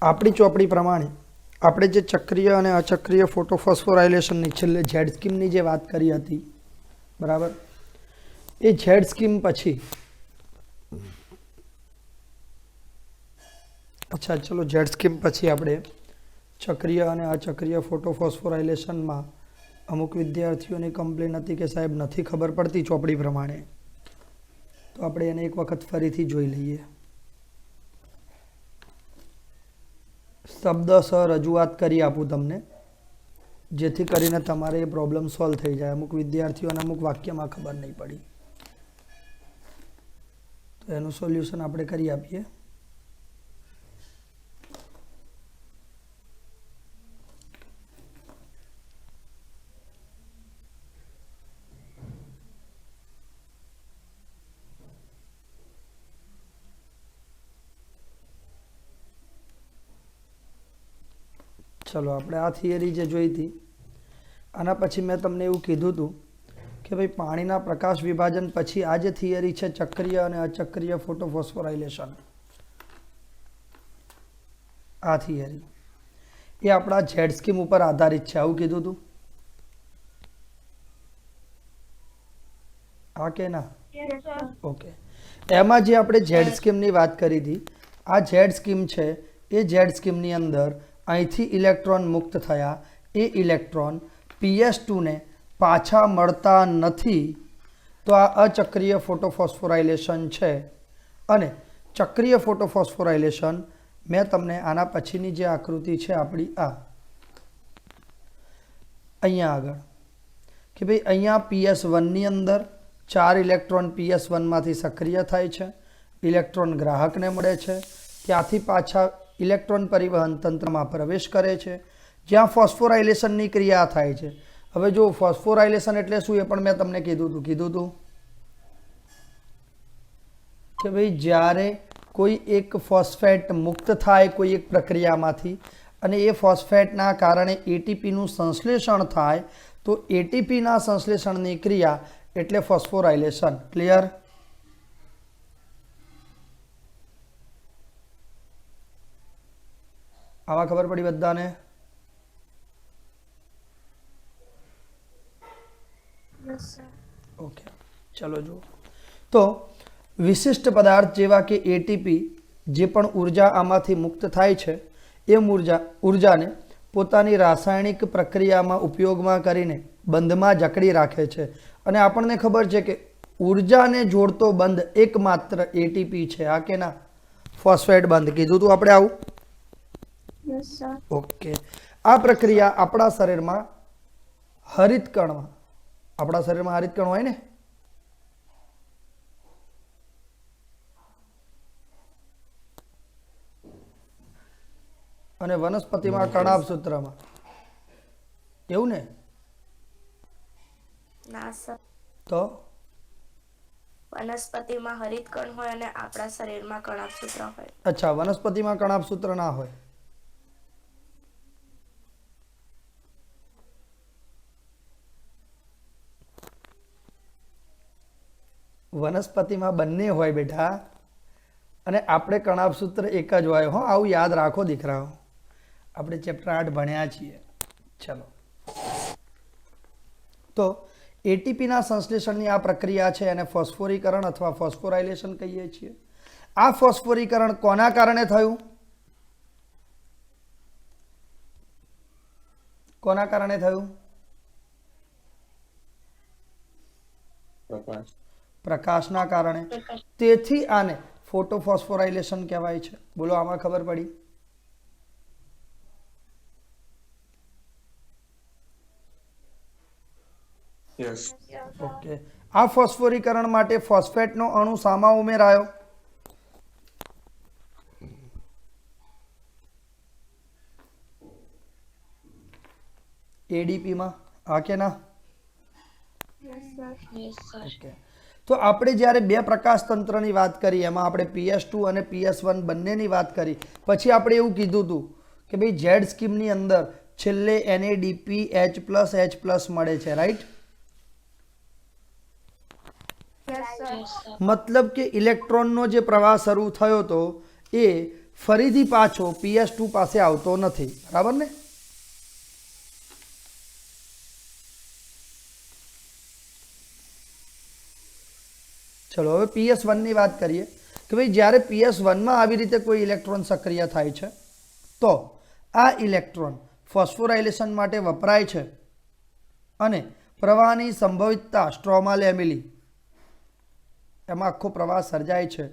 આપણી ચોપડી પ્રમાણે આપણે જે ચક્રીય અને અચક્રીય ફોટોફોસ્ફોરાયલેશનની છેલ્લે ઝેડ સ્કીમની જે વાત કરી હતી, બરાબર, એ ઝેડ સ્કીમ પછી અચ્છા ચલો ઝેડ સ્કીમ પછી આપણે ચક્રીય અને અચક્રીય ફોટોફોસ્ફોરાયલેશનમાં અમુક વિદ્યાર્થીઓની કમ્પ્લેન હતી કે સાહેબ નથી ખબર પડતી ચોપડી પ્રમાણે, તો આપણે એને એક વખત ફરીથી જોઈ લઈએ. શબ્દસહ રજૂઆત કરી આપું તમને, જેથી કરીને તમારે એ પ્રોબ્લેમ સોલ્વ થઈ જાય. અમુક વિદ્યાર્થીઓને અમુક વાક્યમાં ખબર નહીં પડી, તો એનું સોલ્યુશન આપણે કરી આપીએ. ચલો આપણે આ થિયરી જે જોઈ હતી, આના પછી મેં તમને એવું કીધું હતું કે ભાઈ પાણીના પ્રકાશ વિભાજન પછી આ જે થિયરી છે ચક્રીય અને અચક્રીય ફોટોફોસ્ફોરાયલેશન, આ થિયરી એ આપણા ઝેડ સ્કીમ ઉપર આધારિત છે, આવું કીધું હતું? હા કે ના? ઓકે. એમાં જે આપણે ઝેડ સ્કીમની વાત કરી હતી, આ ઝેડ સ્કીમ છે એ ઝેડ સ્કીમની અંદર અહીંથી ઇલેક્ટ્રોન મુક્ત થયા, એ ઇલેક્ટ્રોન PS2ને પાછા મળતા નથી, તો આ અચક્રીય ફોટોફોસ્ફોરાયલેશન છે. અને ચક્રીય ફોટોફોસ્ફોરાયલેશન મેં તમને આના પછીની જે આકૃતિ છે આપણી આ અહીંયા આગળ કે ભાઈ અહીંયા PS1ની અંદર 4 ઇલેક્ટ્રોન PS1માંથી સક્રિય થાય છે, ઇલેક્ટ્રોન ગ્રાહકને મળે છે, ત્યાંથી પાછા ઇલેક્ટ્રોન પરિવહન તંત્રમાં પ્રવેશ કરે છે, જ્યાં ફોસ્ફોરાયલેશનની ક્રિયા થાય છે. હવે જો ફોસ્ફોરાયલેશન એટલે શું એ પણ મેં તમને કીધું હતું કે ભાઈ જ્યારે કોઈ એક ફોસ્ફેટ મુક્ત થાય કોઈ એક પ્રક્રિયામાંથી અને એ ફોસ્ફેટના કારણે એટીપીનું સંશ્લેષણ થાય, તો એટીપીના સંશ્લેષણની ક્રિયા એટલે ફોસ્ફોરાયલેશન. ક્લિયર? આવા ખબર પડી બધાને? ઓકે, ચલો જુઓ. તો વિશિષ્ટ પદાર્થ જેવા કે એટીપી જે પણ ઉર્જા આમાંથી મુક્ત થાય છે, એ ઉર્જાને પોતાની રાસાયણિક પ્રક્રિયામાં ઉપયોગમાં કરીને બંધમાં જકડી રાખે છે. અને આપણને ખબર છે કે ઉર્જાને જોડતો બંધ એકમાત્ર એટીપી છે, આ કે ના? ફોસ્ફેટ બંધ કીધું હતું આપણે આવું. ઓકે. આ પ્રક્રિયા આપણા શરીરમાં હરિતકણમાં, આપણા શરીરમાં હરિતકણ હોય ને, અને વનસ્પતિમાં કણાભ સૂત્રમાં, એવું ને? તો વનસ્પતિમાં હરિતકણ હોય અને આપણા શરીરમાં કણાભ સૂત્ર હોય. અચ્છા, વનસ્પતિમાં કણાભ સૂત્ર ના હોય. વનસ્પતિમાં બંને હોય બેટા, અને આપણે કણાભ સૂત્ર એક જ હોય. હો, આવું યાદ રાખો દીકરાઓ, આપણે ચેપ્ટર 8 ભણ્યા છીએ. ચલો, તો એટીપીના સંશ્લેષણની આ પ્રક્રિયા છે એને ફોસ્ફોરીકરણ અથવા ફોસ્ફોરાયલેશન કહીએ છીએ. આ ફોસ્ફોરીકરણ કોના કારણે થયું? કોના કારણે થયું? પ્રકાશના કારણે. તેથી આને ફોટોફોસ્ફોરાયલેશન કહેવાય છે. બોલો, આમાં ખબર પડી? ઓકે. આ ફોસ્ફોરીકરણ માટે ફોસ્ફેટનો અણુ શામાં ઉમેરાયો? એડીપીમાં. હા કે ના? ઓકે. તો આપણે જ્યારે બે પ્રકાશ તંત્રની વાત કરી, એમાં આપણે PS2 અને PS1 બંનેની વાત કરી, પછી આપણે એવું કીધું હતું કે ભાઈ ઝેડ સ્કીમની અંદર છેલ્લે NADP H+ મળે છે, રાઈટ? મતલબ કે ઇલેક્ટ્રોનનો જે પ્રવાહ શરૂ થયો હતો એ ફરીથી પાછો PS2 પાસે આવતો નથી, બરાબર ને? ચલો હવે PS1 ની વાત કરીએ કે ભાઈ જ્યારે PS1 માં આવી રીતે કોઈ ઇલેક્ટ્રોન સક્રિય થાય છે તો આ ઇલેક્ટ્રોન ફોસ્ફોરાયલેશન માટે વપરાય છે અને પ્રવાહની સંભવિતતા સ્ટ્રોમા લેમિલી એમાં આખો પ્રવાહ સર્જાય છે.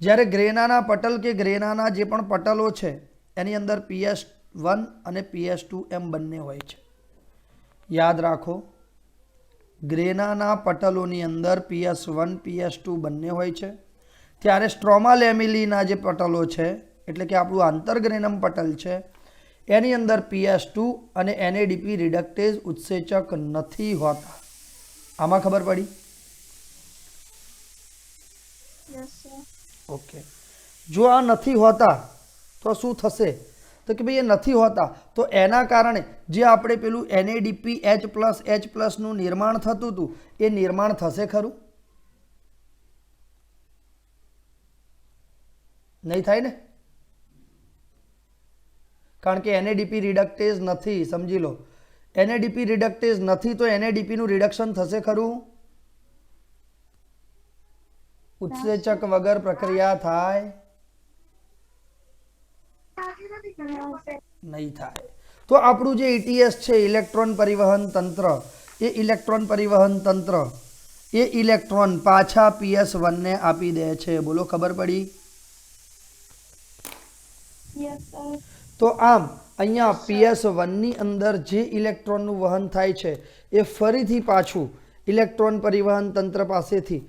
જ્યારે ગ્રેનાના પટલ કે ગ્રેનાના જે પણ પટલો છે એની અંદર PS1 અને PS2 એમ બંને હોય છે. યાદ રાખો, ગ્રેનાના પટલોની અંદર PS1 PS2 બંને હોય છે. ત્યારે સ્ટ્રોમા લેમિલીના જે પટલો છે એટલે કે આપણું આંતરગ્રેનમ પટલ છે એની અંદર PS2 અને NADP રિડક્ટેઝ ઉત્સેચક નથી હોતા. આમાં ખબર પડી? ઓકે. જો આ નથી હોતા તો શું થશે? તો કે ભાઈ એ નથી હોતા તો એના કારણે જે આપણે પેલું NADP H+H+ નું નિર્માણ થતું હતું એ નિર્માણ થશે ખરું? નહીં થાય ને, કારણ કે NADP રિડક્ટેઝ નથી. સમજી લો, NADP રિડક્ટેઝ નથી તો NADP નું રિડક્શન થશે ખરું? ઉત્સેચક વગર પ્રક્રિયા થાય? નહીં થાય. તો આપણું જે ETS છે ઇલેક્ટ્રોન પરિવહન તંત્ર, એ ઇલેક્ટ્રોન પરિવહન તંત્ર એ ઇલેક્ટ્રોન પાછા PS1 ને આપી દે છે. બોલો, ખબર પડી? તો આમ અહીંયા PS1 ની અંદર જે ઇલેક્ટ્રોનનું વહન થાય છે એ ફરીથી પાછું ઇલેક્ટ્રોન પરિવહન તંત્ર પાસેથી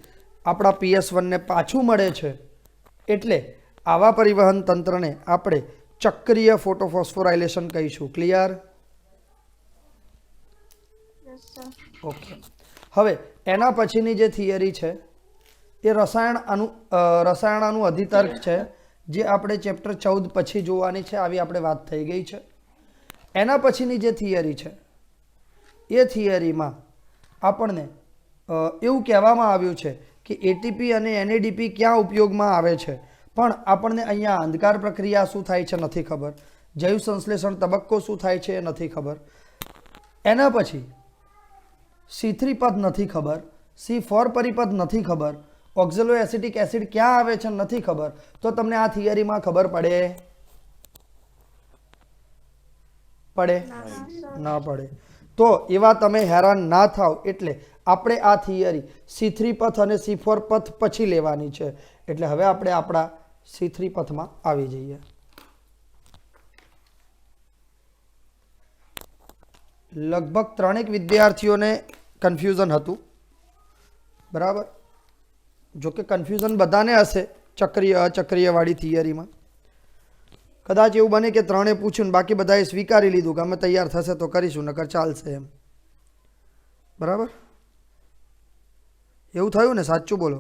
આપણા PS1 ને પાછું મળે છે. એટલે આવા પરિવહન તંત્રને આપણે ચક્રીય ફોટોફોસ્ફોરાયલેશન કહીશું. ક્લિયર? ઓકે. હવે એના પછીની જે થિયરી છે એ રસાયણાનું અધિતર્ક છે, જે આપણે ચેપ્ટર 14 પછી જોવાની છે. આવી આપણે વાત થઈ ગઈ છે. એના પછીની જે થિયરી છે એ થિયરીમાં આપણને એવું કહેવામાં આવ્યું છે કે ATP અને NADP ક્યાં ઉપયોગમાં આવે છે, પણ આપણને અહીંયા અંધકાર પ્રક્રિયા શું થાય છે નથી ખબર, જૈવ સંશ્લેષણ તબક્કો શું થાય છે એ નથી ખબર. એના પછી C3 પદ નથી ખબર, C4 પરિપદ નથી ખબર, ઓક્ઝેલો એસિટિક એસિડ ક્યાં આવે છે નથી ખબર. તો તમને આ થિયરીમાં ખબર પડે? ન પડે. તો એવા તમે હેરાન ના થાવ એટલે આપણે આ થિયરી C3 પથ અને C4 પથ પછી લેવાની છે. એટલે હવે આપણે આપણા C3 પથમાં આવી જઈએ. લગભગ 3 વિદ્યાર્થીઓને કન્ફ્યુઝન હતું, બરાબર? જો કે કન્ફ્યુઝન બધાને હશે ચક્રીય અચક્રીય વાળી થિયરીમાં. કદાચ એવું બને કે 3એ પૂછ્યું, બાકી બધાએ સ્વીકારી લીધું કે અમે તૈયાર થશે તો કરીશું, નકર ચાલશે એમ. બરાબર? એવું થયું ને? સાચું બોલો.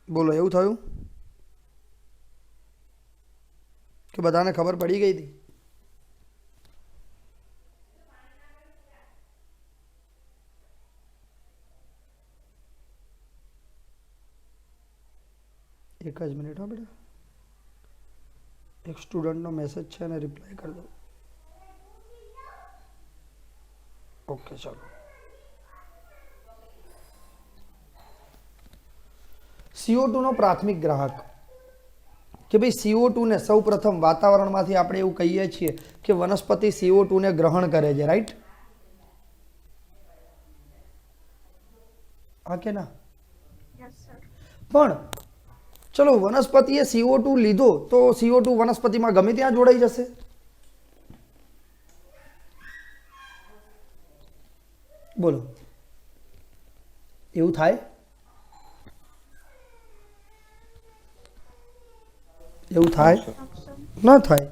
બોલો, એવું થયું કે બધાને ખબર પડી ગઈ હતી? એક જ મિનિટ હો બેટા, એક સ્ટુડન્ટનો મેસેજ છે અને રિપ્લાય કરી દો. ઓકે, ચાલો. CO2 નો પ્રાથમિક ગ્રાહક કે ભાઈ CO2 ને સૌ પ્રથમ વાતાવરણમાંથી આપણે એવું કહીએ છીએ કે વનસ્પતિ CO2 ને ગ્રહણ કરે છે, રાઈટ? હા કે ના? પણ ચલો, વનસ્પતિએ CO2 લીધો તો CO2 વનસ્પતિમાં ગમે ત્યાં જોડાઈ જશે? બોલો, એવું થાય? એવું થાય? ન થાય.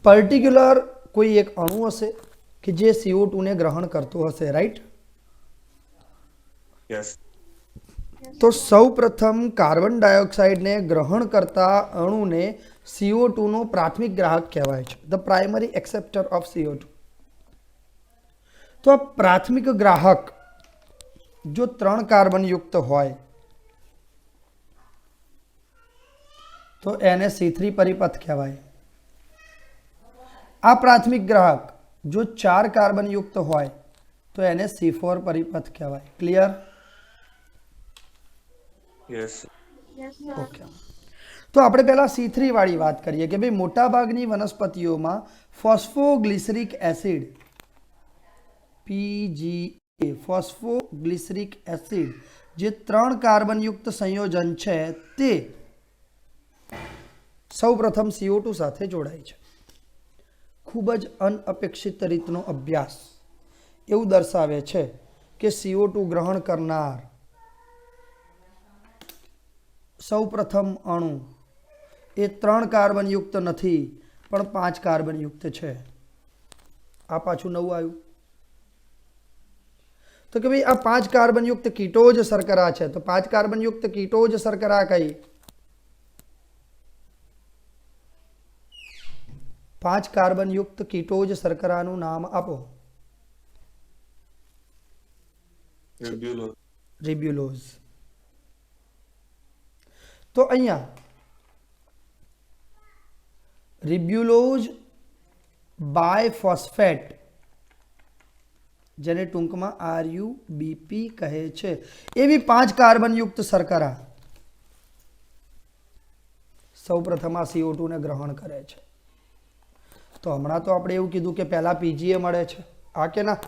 પર્ટિક્યુલર કોઈ એક અણુ હશે કે જે CO2 ને ગ્રહણ કરતો હશે, રાઈટ? Yes. તો સૌ પ્રથમ કાર્બન ડાયોક્સાઇડને ગ્રહણ કરતા અણુને CO2 નો પ્રાથમિક ગ્રાહક કહેવાય છે, the primary acceptor of CO2. તો આ પ્રાથમિક ગ્રાહક જો 3 કાર્બન યુક્ત હોય તો એને C3 પરિપથ કહેવાય. આ પ્રાથમિક ગ્રાહક જો 4 કાર્બન યુક્ત હોય તો એને C4 પરિપથ કહેવાય. ક્લિયર? યસ. ઓકે. તો આપણે પહેલા C3 વાળી વાત કરીએ કે ભાઈ મોટાભાગની વનસ્પતિઓમાં phosphoglyceric acid PGA phosphoglyceric acid જે 3 કાર્બન યુક્ત સંયોજન છે તે સૌપ્રથમ CO2 સાથે જોડાય છે. ખૂબ જ અનઅપેક્ષિત રીતનો અભ્યાસ એવું દર્શાવે છે કે CO2 ગ્રહણ કરનાર સૌપ્રથમ અણુ એ 3 કાર્બન યુક્ત નથી પણ 5 કાર્બન યુક્ત છે. આ પાછું નવું આવ્યું. તો કે ભાઈ આ 5 કાર્બન યુક્ત કીટોજ શર્કરા છે. તો 5 કાર્બન યુક્ત કીટોજ શર્કરા કઈ? 5 કાર્બન યુક્ત કીટોજ શર્કરાનું નામ આપો. રિબ્યુલોઝ. તો અહીંયા રિબ્યુલોઝ બાયફોસ્ફેટ જેને ટૂંકમાં RUBP કહે છે એવી 5 કાર્બન યુક્ત શર્કરા સૌપ્રથમ આ CO2 ને ગ્રહણ કરે છે. તો હમણાં તો આપણે એવું કીધું કે પહેલા PGA મળે છે. આ કે ના?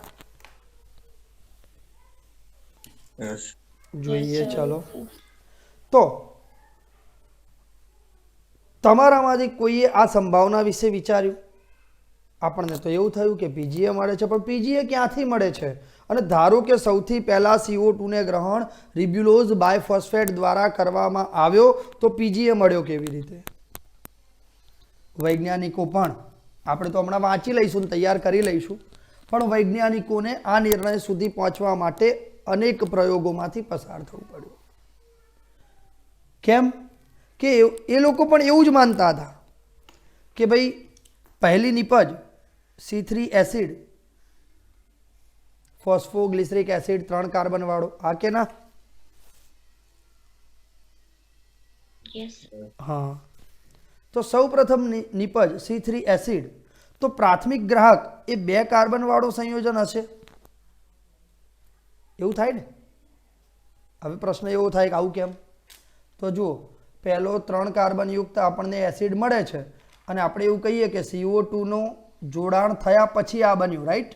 યસ. જોઈએ. ચલો તો તમારામાંથી કોઈએ આ સંભાવના વિશે વિચાર્યું? આપણને તો એવું થયું કે PGA મળે છે, પણ PGA ક્યાંથી મળે છે? અને ધારો કે સૌથી પહેલા CO2 ને ગ્રહણ રિબ્યુલોઝ બાયફોસ્ફેટ દ્વારા કરવામાં આવ્યો તો PGA મળ્યો કેવી રીતે? વૈજ્ઞાનિકો પણ આપણે તો હમણાં વાંચી લઈશું, તૈયાર કરી લઈશું, પણ વૈજ્ઞાનિકોને આ નિર્ણય સુધી પહોંચવા માટે અનેક પ્રયોગોમાંથી પસાર થવું પડ્યું. કેમ કે એ લોકો પણ એવું જ માનતા હતા કે ભાઈ પહેલી નિપજ C3 acid phosphoglyceric acid 3 carbon વાળો. આ કે ના? હા. તો સૌપ્રથમ નિપજ C3 એસિડ તો પ્રાથમિક ગ્રાહક એ 2 કાર્બન વાળો સંયોજન હશે. એવું થાય ને? હવે પ્રશ્ન એવો થાય કે આવું કેમ? તો જુઓ, પહેલો 3 કાર્બન યુક્ત આપણને એસિડ મળે છે અને આપણે એવું કહીએ કે CO2 નું જોડાણ થયા પછી આ બન્યું, રાઈટ?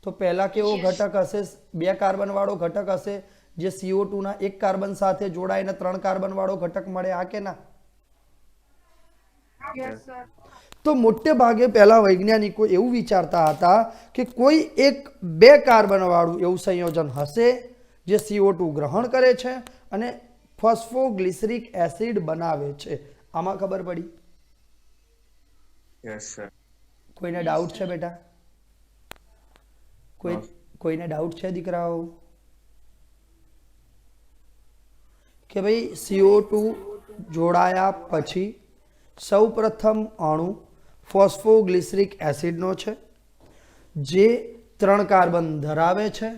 તો પહેલા કેવો ઘટક હશે? 2 કાર્બન વાળો ઘટક હશે જે CO2 ના 1 કાર્બન સાથે જોડાઈને 3 કાર્બન વાળો ઘટક મળે. આ કે ના? તો મોટે ભાગે પહેલા વૈજ્ઞાનિકો એવું વિચારતા હતા કે કોઈ એક 2 કાર્બન વાળું એવું સંયોજન હશે જે CO2 ગ્રહણ કરે છે અને ફોસ્ફોગ્લિસરિક એસિડ બનાવે છે. આમાં ખબર પડી? Yes sir. કોઈને ડાઉટ છે બેટા? કોઈને ડાઉટ છે દીકરાઓ? કે ભાઈ CO2 જોડાયા પછી સૌપ્રથમ અણુ ફોસ્ફોગ્લિસરિક એસિડનો છે જે 3 કાર્બન ધરાવે છે.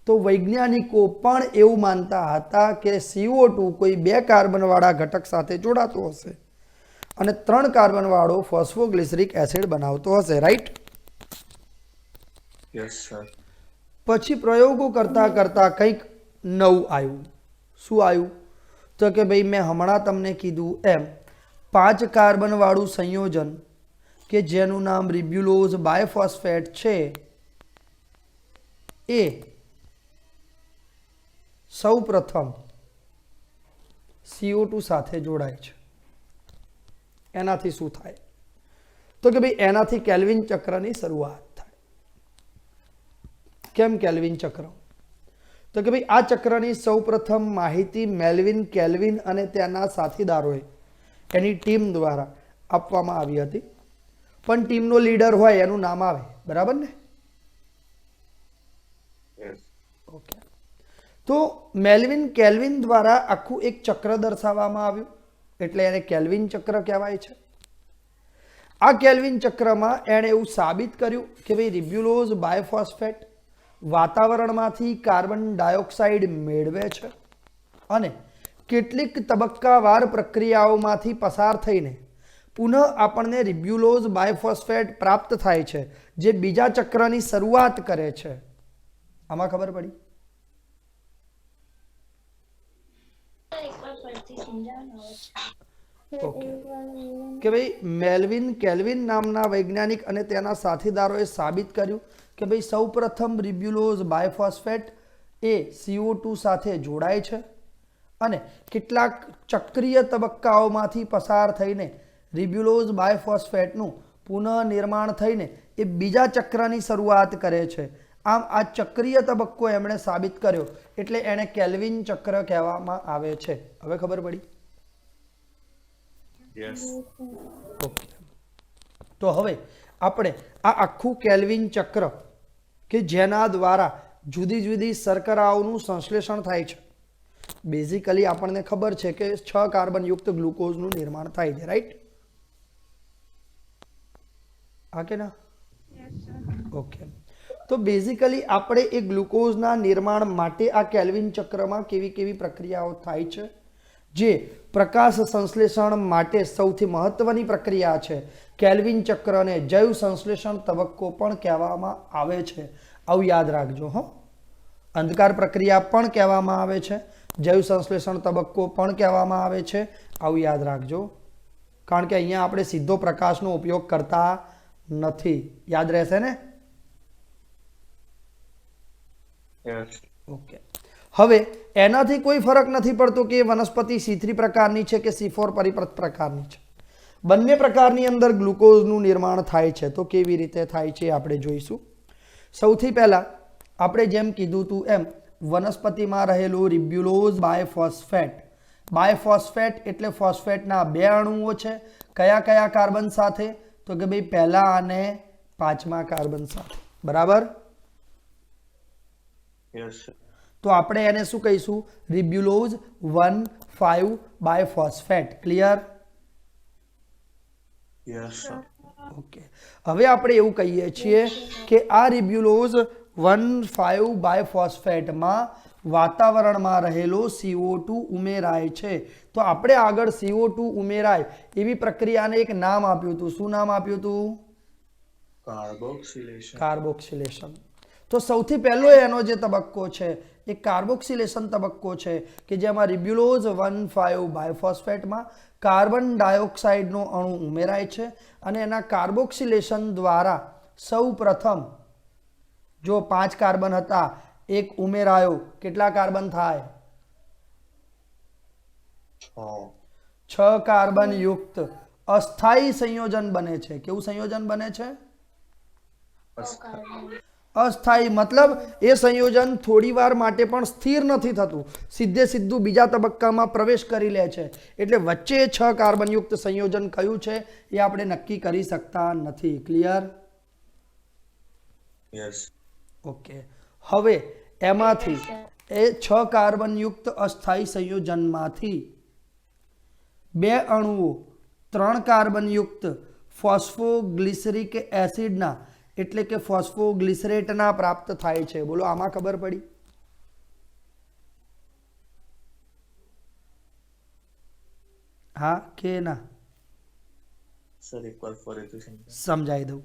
તો વૈજ્ઞાનિકો પણ એવું માનતા હતા કે CO2 કોઈ 2 કાર્બન વાળા ઘટક સાથે જોડાતો હશે અને 3 કાર્બન વાળો ફોસ્ફોગ્લિસરિક એસિડ બનાવતો હશે, રાઈટ? Yes sir. પછી પ્રયોગો કરતા કરતા કંઈક નવું આવ્યું. શું આવ્યું? તો કે ભાઈ મેં હમણાં તમને કીધું એમ 5 કાર્બન વાળું સંયોજન કે જેનું નામ રિબ્યુલોઝ બાયફોસ્ફેટ છે એ સૌપ્રથમ CO2 સાથે જોડાય છે. એનાથી શું થાય? તો કે ભાઈ એનાથી કેલ્વિન ચક્રની શરૂઆત થાય. કેમ કેલ્વિન ચક્ર? તો કે ભાઈ આ ચક્રની સૌપ્રથમ માહિતી મેલ્વિન, કેલ્વિન અને તેના સાથીદારોએ એની ટીમ દ્વારા આપવામાં આવી હતી. પણ ટીમનો લીડર હોય એનું નામ આવે, બરાબર ને? ઓકે. તો મેલ્વિન, કેલ્વિન દ્વારા આખું એક ચક્ર દર્શાવવામાં આવ્યું એટલે એને કેલ્વિન ચક્ર કહેવાય છે. આ કેલ્વિન ચક્રમાં એણે એવું સાબિત કર્યું કે ભાઈ રિબ્યુલોઝ બાયફોસ્ફેટ વાતાવરણમાંથી કાર્બન ડાયોક્સાઇડ મેળવે છે અને કેટલીક તબક્કાવાર પ્રક્રિયાઓમાંથી પસાર થઈને પુનઃ આપણને રિબ્યુલોઝ બાયફોસ્ફેટ પ્રાપ્ત થાય છે જે બીજા ચક્રની શરૂઆત કરે છે. આમાં ખબર પડી? ઓકે કે ભાઈ મેલ્વિન કેલ્વિન નામના વૈજ્ઞાનિક અને તેના સાથીદારોએ સાબિત કર્યું કે ભાઈ સૌપ્રથમ રિબ્યુલોઝ બાયફોસ્ફેટ એ CO2 સાથે જોડાય છે અને કેટલાક ચક્રીય તબક્કાઓમાંથી પસાર થઈને રિબ્યુલોઝ બાયફોસ્ફેટનું પુનઃનિર્માણ થઈને એ બીજા ચક્રની શરૂઆત કરે છે. આમ આ ચક્રીય તબક્કો એમણે સાબિત કર્યો એટલે એને કેલ્વિન ચક્ર કહેવામાં આવે છે. હવે ખબર પડી? Yes. ઓકે. તો હવે આપણે આ આખું કેલ્વિન ચક્ર કે જેના દ્વારા જુદી જુદી શર્કરાઓનું સંશ્લેષણ થાય છે, બેઝિકલી આપણને ખબર છે કે 6 કાર્બનયુક્ત ગ્લુકોઝનું નિર્માણ થાય છે, રાઈટ? હા કે ના? ઓકે. તો બેઝિકલી આપણે એ ગ્લુકોઝના નિર્માણ માટે આ કેલ્વિન ચક્રમાં કેવી કેવી પ્રક્રિયાઓ થાય છે, જે પ્રકાશ સંશ્લેષણ માટે સૌથી મહત્વની પ્રક્રિયા છે. કેલ્વિન ચક્રને જૈવ સંશ્લેષણ તબક્કો પણ કહેવામાં આવે છે. આવું યાદ રાખજો. અંધકાર પ્રક્રિયા પણ કહેવામાં આવે છે, જૈવ સંશ્લેષણ તબક્કો પણ કહેવામાં આવે છે. આવું યાદ રાખજો, કારણ કે અહીંયા આપણે સીધો પ્રકાશનો ઉપયોગ કરતા નથી. યાદ રહેશે ને? Yes. ઓકે. હવે એનાથી કોઈ ફરક નથી પડતો કે વનસ્પતિ C3 પ્રકારની છે કે C4 પરિપથ પ્રકારની છે. બંને પ્રકારની અંદર ગ્લુકોઝનું નિર્માણ થાય છે. તો કેવી રીતે થાય છે આપણે જોઈશું. સૌથી પહેલા આપણે જેમ કીધું હતું એમ વનસ્પતિમાં રહેલું રિબ્યુલોઝ બાયફોસ્ફેટ. બાયફોસ્ફેટ એટલે ફોસ્ફેટના 2 અણુઓ છે. કયા કયા કાર્બન સાથે? તો કે ભાઈ પહેલા અને 5મા કાર્બન સાથે. બરાબર? Yes. તો આપણે એને શું કહીશું? Ribulose 1,5 biphosphate. Clear? Yes. Okay. હવે આપણે એવું કહીએ છીએ કે આ રિબ્યુલોઝ 1,5 બાયફોસ્ફેટમાં વાતાવરણમાં રહેલો CO2 ઉમેરાય છે. તો આપણે આગળ CO2 ઉમેરાય એવી પ્રક્રિયાને એક નામ આપ્યું હતું. શું નામ આપ્યું હતું? Carboxylation. કાર્બોક્સિલેશન. તો સૌથી પહેલો એનો જે તબક્કો છે એ કાર્બોક્સિલેશન તબક્કો છે કે જેમાં રિબ્યુલોઝ 1,5 બાયફોસ્ફેટમાં કાર્બન ડાયોક્સાઇડનો અણુ ઉમેરાય છે અને એના કાર્બોક્સિલેશન દ્વારા સૌ પ્રથમ જો 5 કાર્બન હતા, એક ઉમેરાયો, કેટલા કાર્બન થાય? 6 કાર્બન યુક્ત અસ્થાયી સંયોજન બને છે. કેવું સંયોજન બને છે? અસ્થાયી. મતલબ એ સંયોજન થોડી વાર માટે પણ સ્થિર નથી થતું, સીધે સીધું બીજા તબક્કામાં પ્રવેશ કરી લે છે. એટલે વચ્ચે 6 કાર્બનયુક્ત સંયોજન કયું છે એ આપણે નક્કી કરી શકતા નથી. ક્લિયર? Yes. ઓકે. હવે એમાંથી એ 6 કાર્બનયુક્ત અસ્થાયી સંયોજનમાંથી 2 અણુઓ 3 કાર્બનયુક્ત ફોસ્ફોગ્લિસરિક એસિડના એટલે કે ફોસ્ફોગ્લિસરેટના પ્રાપ્ત થાય છે. બોલો, આમાં ખબર પડી? હા કે ના? Sir, એકવાર ફરીથી સમજાવો. સમજાવી દઉં.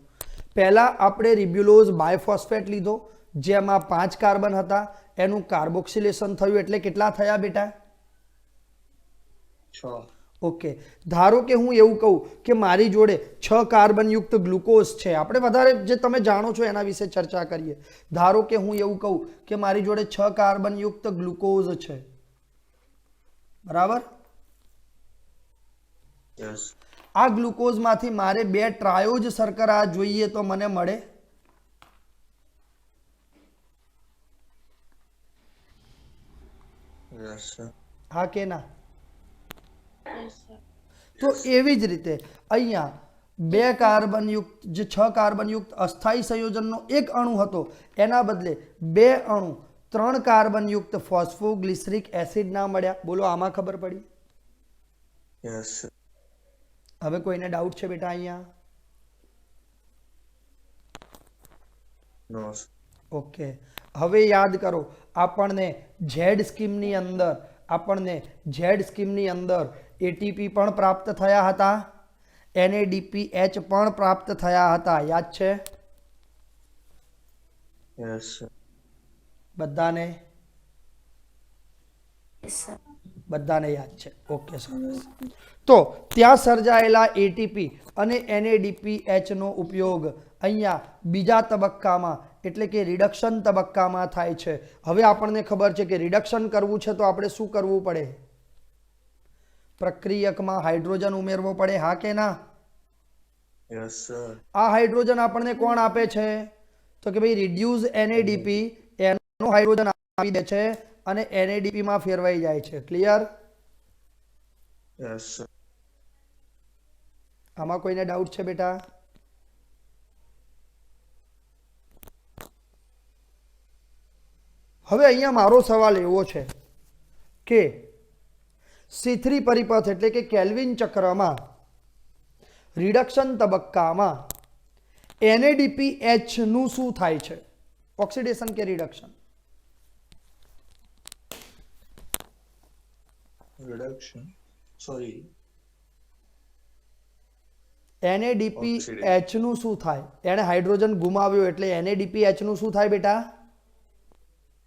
પહેલા આપણે રિબ્યુલોઝ બાયફોસ્ફેટ લીધો જેમાં 5 કાર્બન હતા, એનું કાર્બોક્સિલેશન થયું એટલે કેટલા થયા બેટા? 6. ઓકે. ધારો કે હું એવું કહું કે મારી જોડે 6 કાર્બનયુક્ત ગ્લુકોઝ છે. આપણે વધારે જે તમે જાણો છો એના વિશે ચર્ચા કરીએ. ધારો કે હું એવું કહું કે મારી જોડે 6 કાર્બનયુક્ત ગ્લુકોઝ છે. બરાબર? Yes. આ ગ્લુકોઝમાંથી મારે 2 ટ્રાયોજ શર્કરા જોઈએ તો મને મળે? Yes, sir. હા કે ના? તો એવી જ રીતે અહીંયા 2 કાર્બનયુક્ત જે 6 કાર્બનયુક્ત અસ્થાયી સંયોજનનો એક અણુ હતો એના બદલે 2 અણુ 3 કાર્બનયુક્ત ફોસ્ફોગ્લિસરિક એસિડના મળ્યા. બોલો, આમાં ખબર પડી? Yes, sir. હવે કોઈને ડાઉટ છે બેટા અહીંયા? નો સર. ઓકે, હવે યાદ કરો, આપણને ઝેડ સ્કીમની અંદર એટીપી પણ પ્રાપ્ત થયા હતા, NADPH પણ પ્રાપ્ત થયા હતા, યાદ છે યસ સર. બધાને? Yes, sir. બધાને યાદ છે. ઓકે, સરસ. તો ત્યાં સર્જાયેલા એટીપી અને NADPH નો ઉપયોગ અહીંયા બીજા તબક્કામાં એટલે કે રિડક્શન તબક્કામાં થાય છે. હવે આપણને ખબર છે કે રિડક્શન કરવું છે તો આપણે શું કરવું પડે? પ્રક્રિયકમાં હાઇડ્રોજન ઉમેરવો પડે, હા કે ના? Yes sir. આ હાઇડ્રોજન આપણને કોણ આપે છે? તો કે ભાઈ રિડ્યુસ NADP એનો હાઇડ્રોજન આપી દે છે અને NADP માં ફેરવાઈ જાય છે. ક્લિયર? Yes sir. આમાં કોઈને ડાઉટ છે બેટા? હવે અહીંયા મારો સવાલ એવો છે કે C3 પરિપથ એટલે કે કેલ્વિન ચક્રમાં રિડક્શન તબક્કામાં NADPH નું શું થાય છે? ઓક્સિડેશન કે રિડક્શન? રિડક્શન. સોરી. NADPH નું શું થાય? એને હાઇડ્રોજન ગુમાવ્યો એટલે NADPH નું શું થાય બેટા?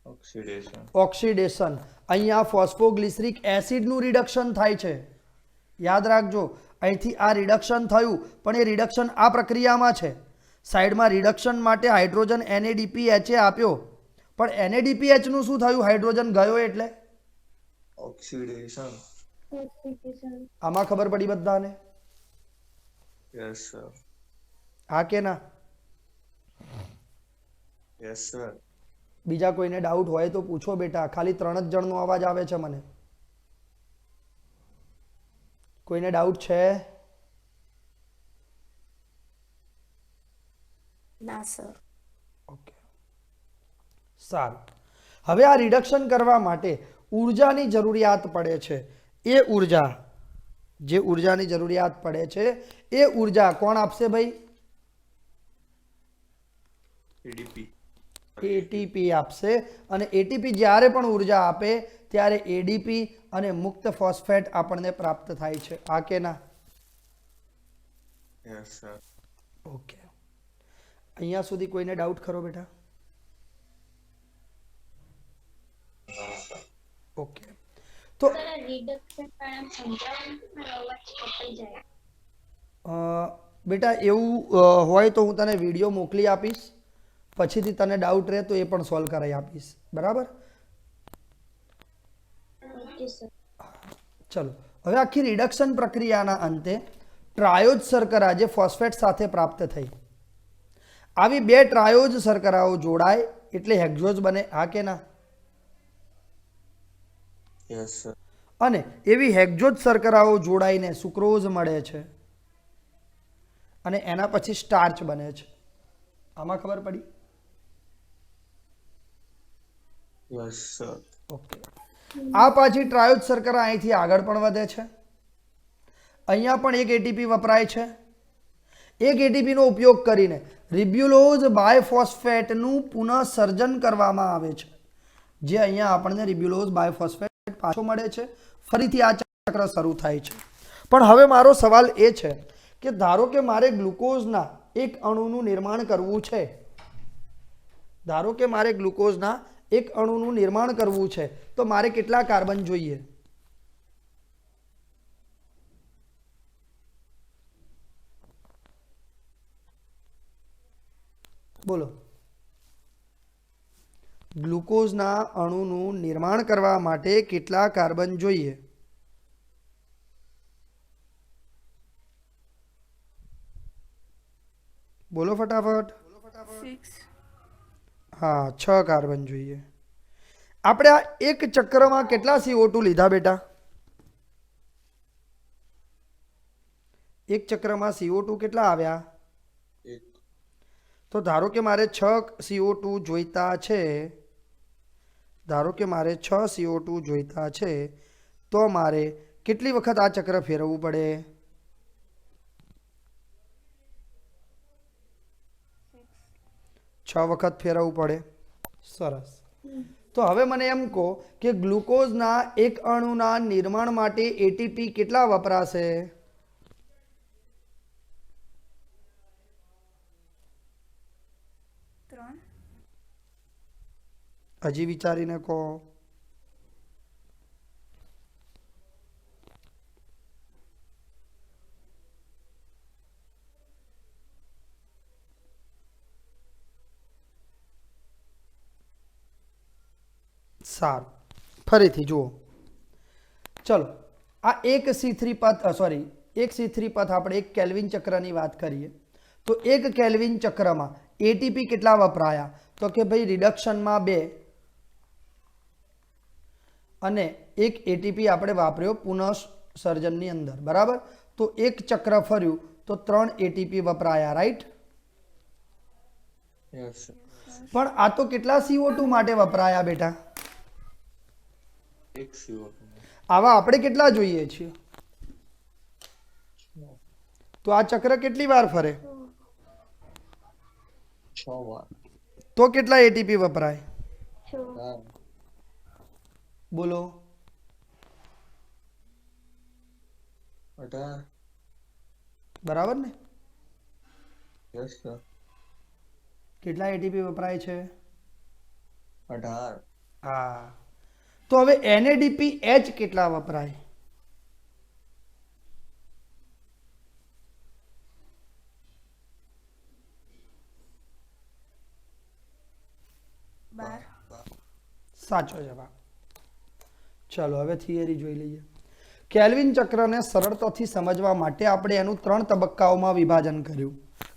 ઓક્સિડેશન. ઓક્સિડેશન. અહીંયા ફોસ્ફોગ્લિસરિક એસિડનું રિડક્શન થાય છે. યાદ રાખજો, અહીંથી આ રિડક્શન થયું પણ એ રિડક્શન આ પ્રક્રિયામાં છે. સાઈડમાં રિડક્શન માટે હાઇડ્રોજન NADPH આપ્યો પણ NADPH નું શું થયું? હાઇડ્રોજન ગયો એટલે ઓક્સિડેશન. આમાં ખબર પડી બધાને? Yes sir. હા કે ના? Yes sir. બીજા કોઈને ડાઉટ હોય તો પૂછો બેટા. ખાલી 3 જ જણનો અવાજ આવે છે મને. કોઈને ડાઉટ છે? ના સર. ઓકે, સારું. હવે આ રિડક્શન કરવા માટે ઉર્જાની જરૂરિયાત પડે છે. એ ઉર્જા, જે ઉર્જાની જરૂરિયાત પડે છે એ ઉર્જા કોણ આપશે ભાઈ? એડીપી. એટીપી આપશે. અને એટીપી જ્યારે પણ ઉર્જા આપે ત્યારે એડીપી અને મુક્ત ફોસ્ફેટ આપણને પ્રાપ્ત થાય છે, આ કે ના? Yes sir. ઓકે, અહીંયા સુધી કોઈને ડાઉટ ખરો બેટા? ઓકે, તો બેટા એવું હોય તો હું તને વિડીયો મોકલી આપીશ, પછીથી તને ડાઉટ રહે તો એ પણ સોલ્વ કરાવી આપીશ, બરાબર? ચલો, હવે આખી રિડક્શન પ્રક્રિયાના અંતે ટ્રાયોજ શર્કરા જે ફોસ્ફેટ સાથે પ્રાપ્ત થઈ, આવી 2 ટ્રાયોજ શર્કરાઓ જોડાય એટલે હેક્ઝોઝ બને, હા કે ના? Yes sir. અને એવી હેક્ઝોઝ શર્કરાઓ જોડાઈને સુક્રોઝ મળે છે અને એના પછી સ્ટાર્ચ બને છે. આમાં ખબર પડી? Yes sir. ઓકે, આ પાછી ટ્રાયોજ શર્કરા અહીંથી આગળ પણ વધે છે. અહીંયા પણ એક એટીપી વપરાય છે. એક એટીપીનો ઉપયોગ કરીને રિબ્યુલોઝ બાયફોસ્ફેટનું પુનઃસર્જન કરવામાં આવે છે, જે અહીંયા આપણને રિબ્યુલોઝ બાયફોસ્ફેટ પાછો મળે છે. ફરીથી આ ચક્ર શરૂ થાય છે. પણ હવે મારો સવાલ એ છે કે ધારો કે મારે ગ્લુકોઝના એક અણુનું નિર્માણ કરવું છે, ધારો કે મારે ગ્લુકોઝના એક અણુનું નિર્માણ કરવું છે, તો મારે કેટલા કાર્બન જોઈએ? બોલો. ગ્લુકોઝના અણુનું નિર્માણ કરવા માટે કેટલા કાર્બન જોઈએ? બોલો ફટાફટ. 6. હા, 6 કાર્બન જોઈએ. આપણે આ એક ચક્રમાં કેટલા CO2 લીધા બેટા? એક ચક્રમાં CO2 કેટલા આવ્યા? એક. તો ધારો કે મારે 6 CO2 જોઈતા છે, ધારો કે મારે 6 CO2 જોઈતા છે, તો મારે કેટલી વખત આ ચક્ર ફેરવવું પડે? 6 6 વખત ફેરવવું પડે. સરસ. તો હવે મને એમ કહો કે ગ્લુકોઝના એક અણુના નિર્માણ માટે એટીપી કેટલા વપરાશે? હજી વિચારીને કહો. સારું, ફરીથી જુઓ. ચલો, આ એક C3 પથ એક C3 પથ આપણે એક કેલ્વિન ચક્રની વાત કરીએ તો એક કેલ્વિન ચક્રમાં એટીપી કેટલા વપરાયા? તો કે ભાઈ રિડક્શનમાં 2 અને એક એટીપી આપણે વાપર્યો પુનઃસર્જનની અંદર, બરાબર? તો એક ચક્ર ફર્યું તો 3 એટીપી વપરાયા, રાઈટ? Yes sir. પણ આ તો કેટલા CO2 માટે વપરાયા બેટા? એક CO2. આવા આપણે કેટલા જોઈએ છીએ? તો આ ચક્ર કેટલી વાર ફરે? 6 વાર. તો કેટલા એટીપી વપરાય? 4. બોલો. 18. બરાબર ને? Yes sir. કેટલા એટીપી વપરાય છે? 18. હા. તો હવે NADPH કેટલા વપરાય? 12. સાચો જવાબ. ચલો હવે થિયરી જોઈ લઈએ. કેલ્વિન ચક્રને સરળતાથી સમજવા માટે આપણે એનું 3 તબક્કાઓમાં વિભાજન કર્યું.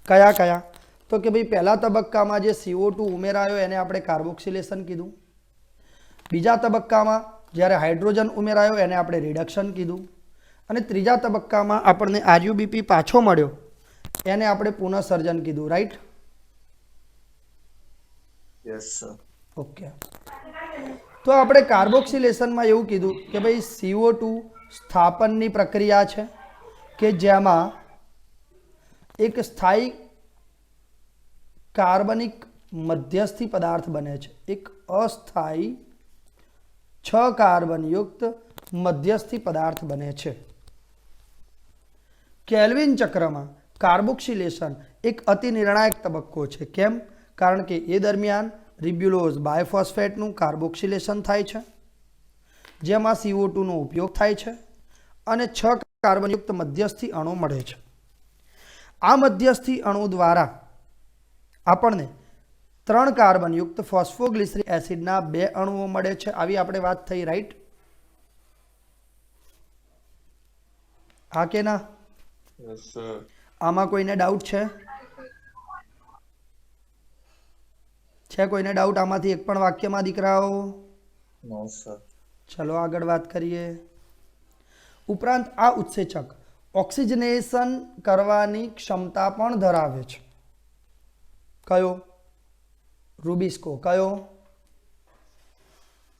કયા કયા? તો કે ભાઈ પહેલા તબક્કામાં જે CO2 ઉમેરાયો એને આપણે કાર્બોક્સિલેશન કીધું. બીજા તબક્કામાં જ્યારે હાઇડ્રોજન ઉમેરાયો એને આપણે રિડક્શન કીધું. અને ત્રીજા તબક્કામાં આપણને RUBP પાછો મળ્યો એને આપણે પુનઃસર્જન કીધું, રાઈટ? Yes sir. ઓકે. તો આપણે કાર્બોક્સિલેશનમાં એવું કીધું કે ભાઈ CO2 સ્થાપનની પ્રક્રિયા છે કે જેમાં એક સ્થાયી કાર્બનિક મધ્યસ્થી પદાર્થ બને છે, એક અસ્થાયી 6 કાર્બનયુક્ત મધ્યસ્થી પદાર્થ બને છે. કેલ્વિન ચક્રમાં કાર્બોક્સિલેશન એક અતિ નિર્ણાયક તબક્કો છે. કેમ? કારણ કે એ દરમિયાન રિબ્યુલોઝ બાયફોસ્ફેટનું કાર્બોક્સિલેશન થાય છે જેમાં CO2 નો ઉપયોગ થાય છે અને 6 કાર્બનયુક્ત મધ્યસ્થી અણુ મળે છે. આ મધ્યસ્થી અણુ દ્વારા આપણને 3 કાર્બનયુક્ત ફોસ્ફોગ્લિસરિક એસિડના 2 અણુઓ મળે છે. આવી આપણે વાત થઈ, રાઈટ? હા કે ના? Yes sir. આમાં કોઈને ડાઉટ છે? કોઈને ડાઉટ આમાંથી એક પણ વાક્યમાં દીકરાઓ? નો સર. ચલો આગળ વાત કરીએ. ઉપરાંત આ ઉત્સેચક ઓક્સિજનેશન કરવાની ક્ષમતા પણ ધરાવે છે. કયો? રૂબિસ્કો. કયો?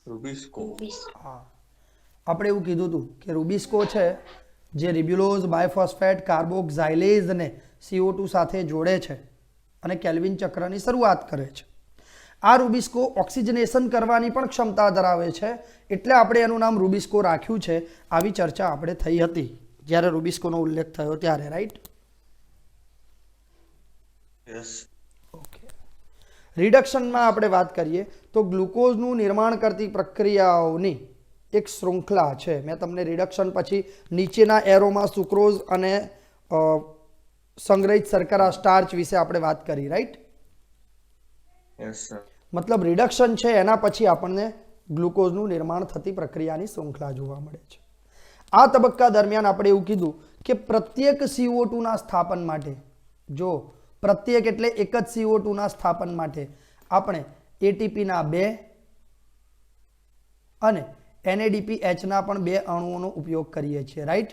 રૂબિસ્કો. હા, આપણે એવું કીધું હતું કે રૂબિસ્કો છે જે રિબ્યુલોઝ બાયફોસ્ફેટ કાર્બોક્સાઇલેઝને CO2 સાથે જોડે છે અને કેલ્વિન ચક્રની શરૂઆત કરે છે. આ રૂબિસ્કો ઓક્સિજનેશન કરવાની પણ ક્ષમતા ધરાવે છે એટલે આપણે એનું નામ રૂબિસ્કો રાખ્યું છે. આવી ચર્ચા આપણે થઈ હતી જ્યારે રૂબિસ્કોનો ઉલ્લેખ થયો ત્યારે, રાઈટ? યસ. ઓકે. રિડક્શનમાં આપણે વાત કરીએ તો ગ્લુકોઝનું નિર્માણ કરતી પ્રક્રિયાઓની એક શૃંખલા છે. મેં તમને રિડક્શન પછી નીચેના એરોમાં સુક્રોઝ અને સંગ્રહિત શર્કરા સ્ટાર્ચ વિશે આપણે વાત કરી, રાઈટ? Yes sir. મતલબ રિડક્શન છે એના પછી આપણને ગ્લુકોઝનું નિર્માણ થતી પ્રક્રિયાની શૃંખલા જોવા મળે છે. આ તબક્કા દરમિયાન આપણે એવું કીધું કે પ્રત્યેક CO2 ના સ્થાપન માટે, જો પ્રત્યેક એટલે એક જ CO2 ના સ્થાપન માટે આપણે ATP ના 2 અને NADPH ના પણ 2 અણુઓનો ઉપયોગ કરીએ છીએ, રાઈટ?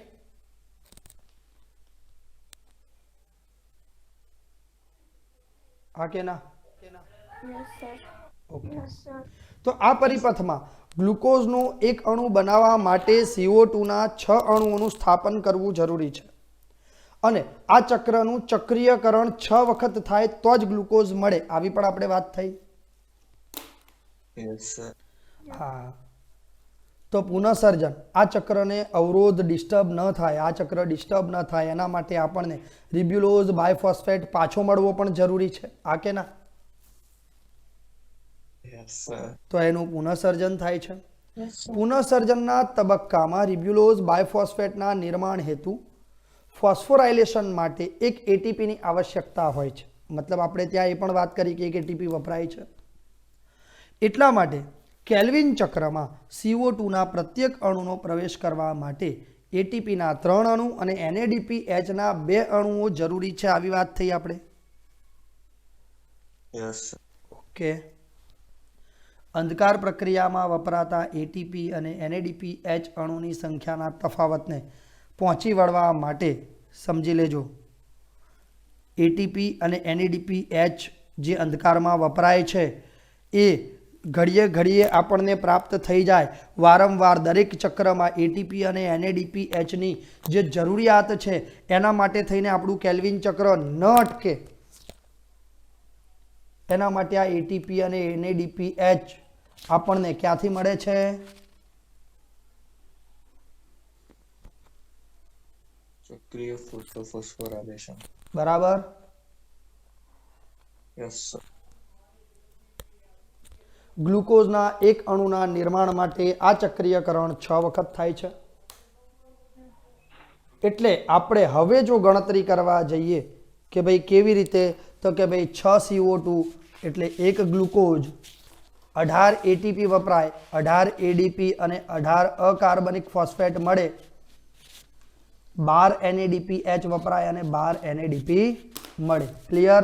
હા કે ના? ઓકે. તો આ પરિપથમાં ગ્લુકોઝનો એક અણુ બનાવવા માટે CO2 ના 6 અણુઓનું સ્થાપન કરવું જરૂરી છે અને આ ચક્રનું ચક્રીયકરણ 6 વખત થાય તો જ ગ્લુકોઝ મળે, આવી પણ આપણે વાત થઈ. Yes, sir. હા, તો પુનઃસર્જન, આ ચક્રને અવરોધ ડિસ્ટર્બ ન થાય, આ ચક્ર ડિસ્ટર્બ ન થાય એના માટે આપણને રિબ્યુલોઝ બાયફોસ્ફેટ પાછો મળવો પણ જરૂરી છે, આ કે ના? Yes, sir. તો એનું પુનઃસર્જન થાય છે. પુનઃસર્જનના તબક્કામાં રિબ્યુલોઝ બાયફોસ્ફેટના નિર્માણ હેતુ ફોસ્ફોરાયલેશન માટે એક એટીપીની આવશ્યકતા હોય છે. મતલબ આપણે ત્યાં એ પણ વાત કરી કે એક એટીપી વપરાય છે. એટલા માટે કેલ્વિન ચક્રમાં CO2ના પ્રત્યેક અણુનો પ્રવેશ કરવા માટે એટીપીના 3 અણુ અને NADPHના 2 અણુઓ જરૂરી છે, આવી વાત થઈ આપણે. Yes, sir. ઓકે. અંધકાર પ્રક્રિયામાં વપરાતા એટીપી અને NADPH અણુની સંખ્યાના તફાવતને પહોંચી વળવા માટે સમજી લેજો. એટીપી અને NADPH જે અંધકારમાં વપરાય છે એ ઘડીએ ઘડીએ આપણને પ્રાપ્ત થઈ જાય. વારંવાર દરેક ચક્રમાં એટીપી અને NADPHની જે જરૂરિયાત છે એના માટે થઈને આપણું કેલ્વિન ચક્ર ન અટકે એના માટે આ એટીપી અને NADPH આપણને ક્યાંથી મળે છે? ચક્રીય ફોસ્ફોરાયલેશન. બરાબર. Yes, sir. ગ્લુકોઝના એક અણુના નિર્માણ માટે આ ચક્રીયકરણ 6 વખત થાય છે. એટલે આપણે હવે જો ગણતરી કરવા જઈએ કે ભાઈ કેવી રીતે, તો કે ભાઈ 6 CO2 એટલે 1 ગ્લુકોઝ, 18 એટીપી વપરાય, 18 એડીપી અને 18 અકાર્બનિક ફોસ્ફેટ મળે, 12 NADPH વપરાય અને 12 NADP મળે. ક્લિયર?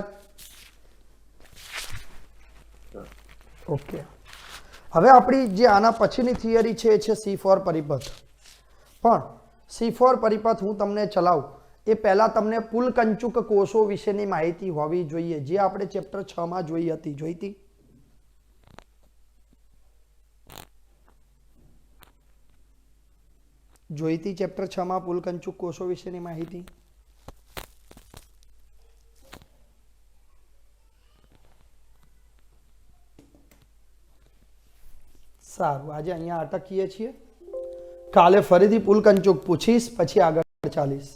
ઓકે. હવે આપણી જે આના પછીની થિયરી છે એ છે C4 પરિપથ. પણ C4 પરિપથ હું તમને ચલાવું એ પહેલા તમને પુલકંચુક કોષો વિશેની માહિતી હોવી જોઈએ, જે આપણે ચેપ્ટર 6 માં જોઈ હતી. જોઈતી ચેપ્ટર 6 માં પુલકંચુક કોષો વિશેની માહિતી. સારું, આજે અહીંયા અટકીએ છીએ. કાલે ફરીથી પુલકંચુક પૂછીશ, પછી આગળ ચાલીશ.